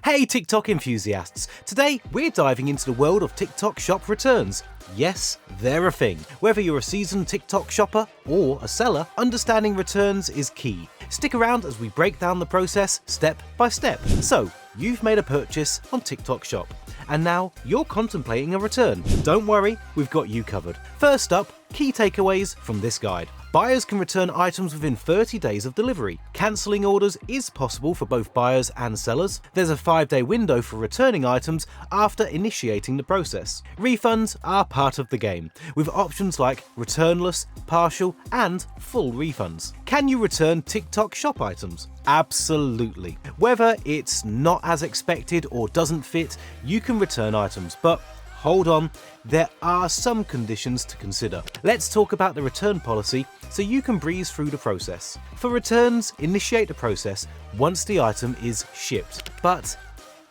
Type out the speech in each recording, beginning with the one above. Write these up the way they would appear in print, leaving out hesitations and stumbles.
Hey TikTok enthusiasts! Today we're diving into the world of TikTok Shop returns. Yes, they're a thing. Whether you're a seasoned TikTok shopper or a seller, understanding returns is key. Stick around as we break down the process step by step. So, you've made a purchase on TikTok Shop, and now you're contemplating a return. Don't worry, we've got you covered. First up, key takeaways from this guide. Buyers can return items within 30 days of delivery. Cancelling orders is possible for both buyers and sellers. There's a 5-day window for returning items after initiating the process. Refunds are part of the game, with options like returnless, partial, and full refunds. Can you return TikTok Shop items? Absolutely. Whether it's not as expected or doesn't fit, you can return items, but hold on, there are some conditions to consider. Let's talk about the return policy so you can breeze through the process. For returns, initiate the process once the item is shipped. But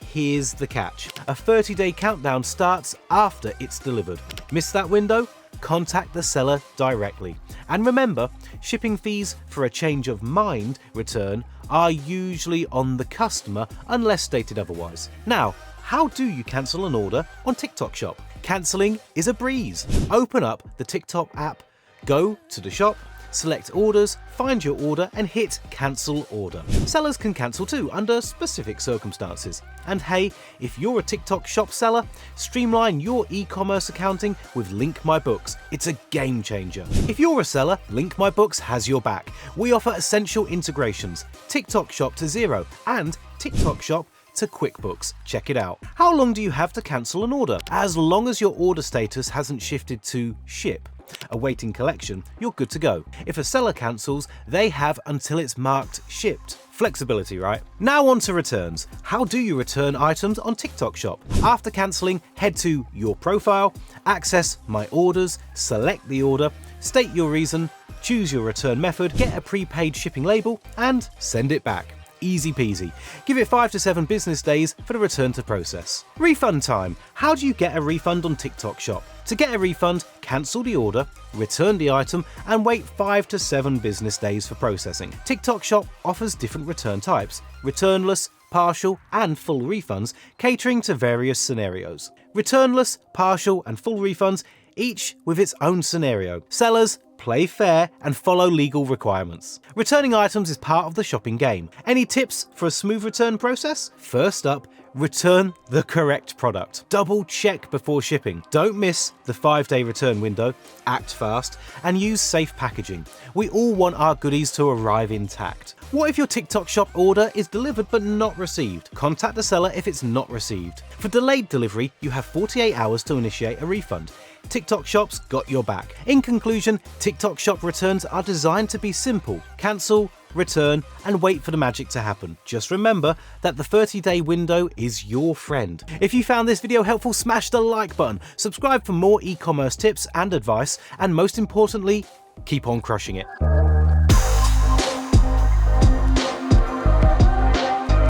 here's the catch. A 30-day countdown starts after it's delivered. Miss that window? Contact the seller directly. And remember, shipping fees for a change of mind return are usually on the customer unless stated otherwise. Now, how do you cancel an order on TikTok Shop? Cancelling is a breeze. Open up the TikTok app, go to the shop, select orders, find your order and hit cancel order. Sellers can cancel too under specific circumstances. And hey, if you're a TikTok Shop seller, streamline your e-commerce accounting with Link My Books. It's a game changer. If you're a seller, Link My Books has your back. We offer essential integrations, TikTok Shop to Xero and TikTok Shop to QuickBooks. Check it out. How long do you have to cancel an order? As long as your order status hasn't shifted to ship, awaiting collection, you're good to go. If a seller cancels, they have until it's marked shipped. Flexibility, right? Now on to returns. How do you return items on TikTok Shop? After cancelling, head to your profile, access My Orders, select the order, state your reason, choose your return method, get a prepaid shipping label, and send it back. Easy peasy. Give it 5 to 7 business days for the return to process. Refund time. How do you get a refund on TikTok Shop? To get a refund, cancel the order, return the item, and wait 5 to 7 business days for processing. TikTok Shop offers different return types: returnless, partial, and full refunds, catering to various scenarios. Returnless, partial, and full refunds, each with its own scenario. Sellers play fair and follow legal requirements. Returning items is part of the shopping game. Any tips for a smooth return process? First up, return the correct product. Double check before shipping. Don't miss the 5-day return window, act fast, and use safe packaging. We all want our goodies to arrive intact. What if your TikTok Shop order is delivered but not received? Contact the seller if it's not received. For delayed delivery, you have 48 hours to initiate a refund. TikTok Shop's got your back. In conclusion, TikTok Shop returns are designed to be simple. Cancel, return, and wait for the magic to happen. Just remember that the 30-day window is your friend. If you found this video helpful, smash the like button, subscribe for more e-commerce tips and advice, and most importantly, keep on crushing it.